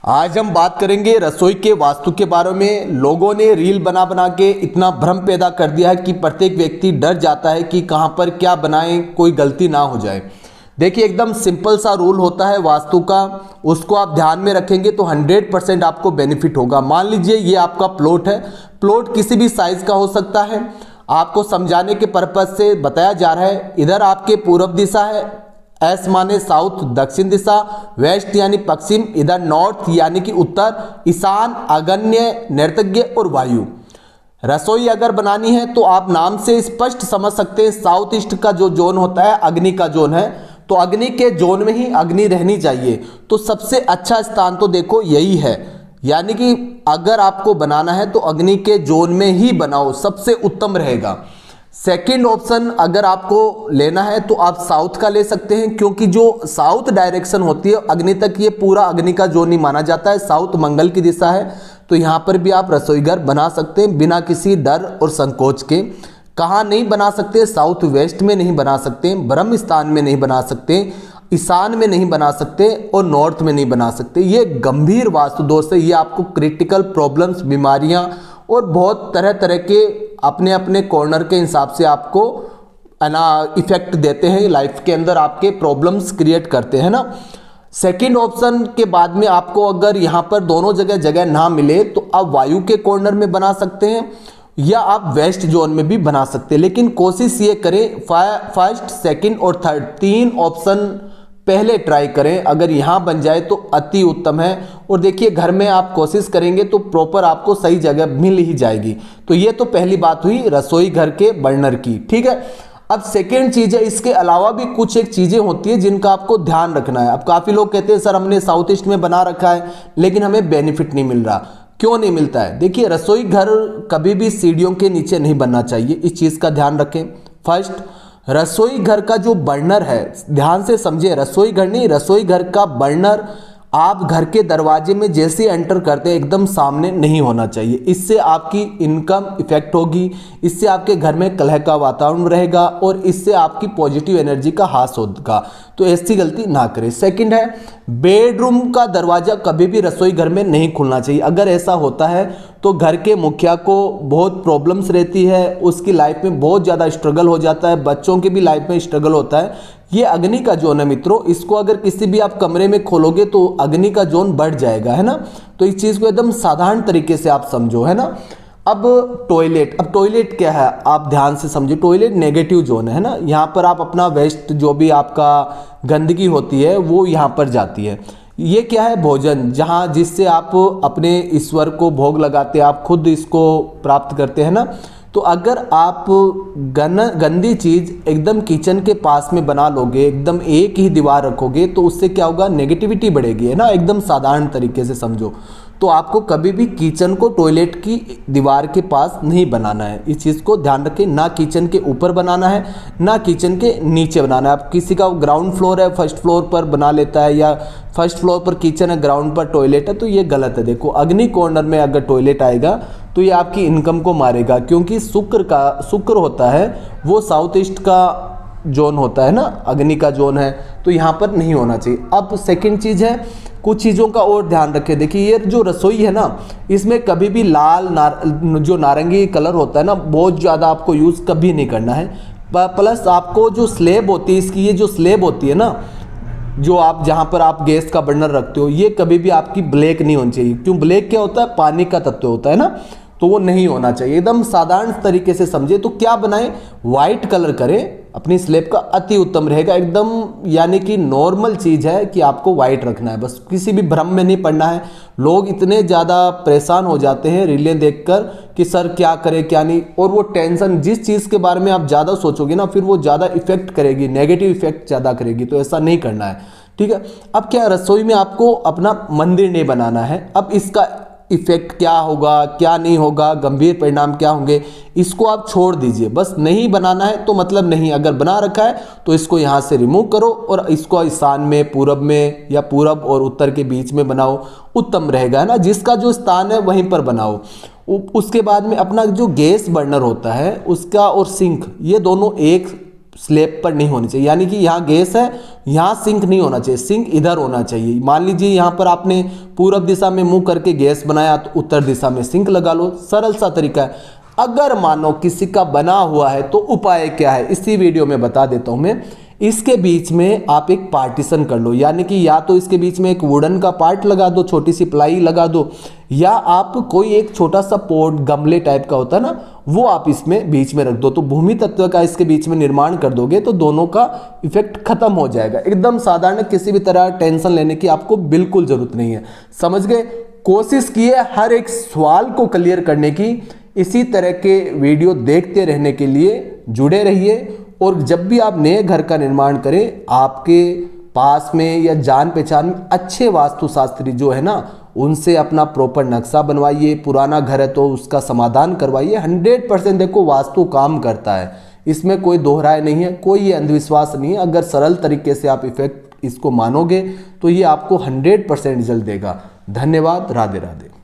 आज हम बात करेंगे रसोई के वास्तु के बारे में। लोगों ने रील बना बना के इतना भ्रम पैदा कर दिया है कि प्रत्येक व्यक्ति डर जाता है कि कहां पर क्या बनाएं, कोई गलती ना हो जाए। देखिए, एकदम सिंपल सा रूल होता है वास्तु का, उसको आप ध्यान में रखेंगे तो 100% आपको बेनिफिट होगा। मान लीजिए ये आपका प्लॉट है, प्लॉट किसी भी साइज का हो सकता है। आपको समझाने के पर्पज से बताया जा रहा है। इधर आपके पूर्व दिशा है, एस माने साउथ दक्षिण दिशा, वेस्ट यानी पश्चिम, इधर नॉर्थ यानी कि उत्तर, ईशान, आग्नेय, नैऋत्य और वायु। रसोई अगर बनानी है तो आप नाम से स्पष्ट समझ सकते हैं। साउथ ईस्ट का जो जोन होता है अग्नि का जोन है, तो अग्नि के जोन में ही अग्नि रहनी चाहिए। तो सबसे अच्छा स्थान तो देखो यही है, यानी कि अगर आपको बनाना है तो अग्नि के जोन में ही बनाओ, सबसे उत्तम रहेगा। सेकंड ऑप्शन अगर आपको लेना है तो आप साउथ का ले सकते हैं, क्योंकि जो साउथ डायरेक्शन होती है अग्नि तक, ये पूरा अग्नि का जोन ही माना जाता है। साउथ मंगल की दिशा है, तो यहाँ पर भी आप रसोई घर बना सकते हैं बिना किसी डर और संकोच के। कहाँ नहीं बना सकते? साउथ वेस्ट में नहीं बना सकते, ब्रह्म स्थान में नहीं बना सकते, ईशान में नहीं बना सकते और नॉर्थ में नहीं बना सकते। ये गंभीर वास्तु दोष है। ये आपको क्रिटिकल प्रॉब्लम्स, बीमारियां और बहुत तरह तरह के अपने अपने कॉर्नर के हिसाब से आपको इफेक्ट देते हैं, लाइफ के अंदर आपके प्रॉब्लम्स क्रिएट करते हैं ना। सेकंड ऑप्शन के बाद में आपको अगर यहाँ पर दोनों जगह जगह ना मिले तो आप वायु के कॉर्नर में बना सकते हैं या आप वेस्ट जोन में भी बना सकते हैं। लेकिन कोशिश ये करें फर्स्ट, सेकंड और थर्ड, तीन ऑप्शन पहले ट्राई करें। अगर यहाँ बन जाए तो अति उत्तम है। और देखिए, घर में आप कोशिश करेंगे तो प्रॉपर आपको सही जगह मिल ही जाएगी। तो ये तो पहली बात हुई रसोई घर के बर्नर की, ठीक है। अब सेकेंड चीज है, इसके अलावा भी कुछ एक चीजें होती है जिनका आपको ध्यान रखना है। अब काफी लोग कहते हैं सर हमने साउथ ईस्ट में बना रखा है लेकिन हमें बेनिफिट नहीं मिल रहा। क्यों नहीं मिलता है? देखिए, रसोई घर कभी भी सीढ़ियों के नीचे नहीं बनना चाहिए, इस चीज का ध्यान रखें। फर्स्ट, रसोई घर का जो बर्नर है, ध्यान से समझिए, रसोई घर नहीं, रसोई घर का बर्नर आप घर के दरवाजे में जैसे एंटर करते हैं एकदम सामने नहीं होना चाहिए। इससे आपकी इनकम इफेक्ट होगी, इससे आपके घर में कलह का वातावरण रहेगा और इससे आपकी पॉजिटिव एनर्जी का ह्रास होगा। तो ऐसी गलती ना करें। सेकंड है, बेडरूम का दरवाजा कभी भी रसोई घर में नहीं खुलना चाहिए। अगर ऐसा होता है तो घर के मुखिया को बहुत प्रॉब्लम्स रहती है, उसकी लाइफ में बहुत ज़्यादा स्ट्रगल हो जाता है, बच्चों की भी लाइफ में स्ट्रगल होता है। ये अग्नि का जोन है मित्रों, इसको अगर किसी भी आप कमरे में खोलोगे तो अग्नि का जोन बढ़ जाएगा, है ना। तो इस चीज़ को एकदम साधारण तरीके से आप समझो, है ना। अब टॉयलेट, अब टॉयलेट क्या है आप ध्यान से समझो। टॉयलेट नेगेटिव जोन है ना, यहाँ पर आप अपना वेस्ट जो भी आपका गंदगी होती है वो यहाँ पर जाती है। ये क्या है? भोजन, जहाँ जिससे आप अपने ईश्वर को भोग लगाते हैं, आप खुद इसको प्राप्त करते हैं ना। तो अगर आप गंदी चीज़ एकदम किचन के पास में बना लोगे, एकदम एक ही दीवार रखोगे, तो उससे क्या होगा? नेगेटिविटी बढ़ेगी, है ना। एकदम साधारण तरीके से समझो। तो आपको कभी भी किचन को टॉयलेट की दीवार के पास नहीं बनाना है, इस चीज़ को ध्यान रखें। ना किचन के ऊपर बनाना है, ना किचन के नीचे बनाना है। आप किसी का ग्राउंड फ्लोर है, फर्स्ट फ्लोर पर बना लेता है, या फर्स्ट फ्लोर पर किचन है, ग्राउंड पर टॉयलेट है, तो ये गलत है। देखो, अग्नि कॉर्नर में अगर टॉयलेट आएगा तो ये आपकी इनकम को मारेगा, क्योंकि शुक्र होता है वो साउथ ईस्ट का जोन होता है ना, अग्नि का जोन है, तो यहाँ पर नहीं होना चाहिए। अब सेकंड चीज़ है, कुछ चीज़ों का और ध्यान रखें। देखिए, ये जो रसोई है ना, इसमें कभी भी लाल जो नारंगी कलर होता है ना, बहुत ज़्यादा आपको यूज़ कभी नहीं करना है। प्लस आपको जो स्लेब होती है इसकी, ये जो स्लेब होती है ना, जो आप जहाँ पर आप गैस का बर्नर रखते हो, ये कभी भी आपकी ब्लैक नहीं होनी चाहिए। क्यों? ब्लैक क्या होता है? पानी का तत्व होता है ना, तो वो नहीं होना चाहिए। एकदम साधारण तरीके से समझे। तो क्या बनाएं? वाइट कलर करें अपनी स्लेब का, अति उत्तम रहेगा एकदम। यानी कि नॉर्मल चीज़ है कि आपको वाइट रखना है, बस किसी भी भ्रम में नहीं पड़ना है। लोग इतने ज़्यादा परेशान हो जाते हैं रीलें देखकर कि सर क्या करें क्या नहीं, और वो टेंशन, जिस चीज़ के बारे में आप ज़्यादा सोचोगे ना, फिर वो ज़्यादा इफेक्ट करेगी, नेगेटिव इफेक्ट ज़्यादा करेगी। तो ऐसा नहीं करना है, ठीक है। अब क्या, रसोई में आपको अपना मंदिर नहीं बनाना है। अब इसका इफेक्ट क्या होगा, क्या नहीं होगा, गंभीर परिणाम क्या होंगे, इसको आप छोड़ दीजिए। बस नहीं बनाना है तो मतलब नहीं, अगर बना रखा है तो इसको यहाँ से रिमूव करो और इसको ईशान में, पूरब में, या पूरब और उत्तर के बीच में बनाओ, उत्तम रहेगा, है ना। जिसका जो स्थान है वहीं पर बनाओ। उसके बाद में अपना जो गैस बर्नर होता है उसका और सिंक, ये दोनों एक स्लैब पर नहीं होनी चाहिए, यानी कि यहाँ गैस है, यहाँ सिंक नहीं होना चाहिए, सिंक इधर होना चाहिए। मान लीजिए यहाँ पर आपने पूरब दिशा में मुंह करके गैस बनाया तो उत्तर दिशा में सिंक लगा लो, सरल सा तरीका है। अगर मानो किसी का बना हुआ है तो उपाय क्या है, इसी वीडियो में बता देता हूं मैं। इसके बीच में आप एक पार्टीशन कर लो, यानी कि या तो इसके बीच में एक वुडन का पार्ट लगा दो, छोटी सी प्लाई लगा दो, या आप कोई एक छोटा सा पोट गमले टाइप का होता है ना, वो आप इसमें बीच में रख दो। तो भूमि तत्व का इसके बीच में निर्माण कर दोगे तो दोनों का इफेक्ट खत्म हो जाएगा। एकदम साधारण, किसी भी तरह टेंशन लेने की आपको बिल्कुल जरूरत नहीं है। समझ गए? कोशिश कीजिए हर एक सवाल को क्लियर करने की। इसी तरह के वीडियो देखते रहने के लिए जुड़े रहिए, और जब भी आप नए घर का निर्माण करें, आपके पास में या जान पहचान में अच्छे वास्तुशास्त्री जो है ना, उनसे अपना प्रॉपर नक्शा बनवाइए। पुराना घर है तो उसका समाधान करवाइए। 100% देखो वास्तु काम करता है, इसमें कोई दोहराए नहीं है, कोई ये अंधविश्वास नहीं है। अगर सरल तरीके से आप इफेक्ट इसको मानोगे तो ये आपको 100% रिजल्ट देगा। धन्यवाद। राधे राधे।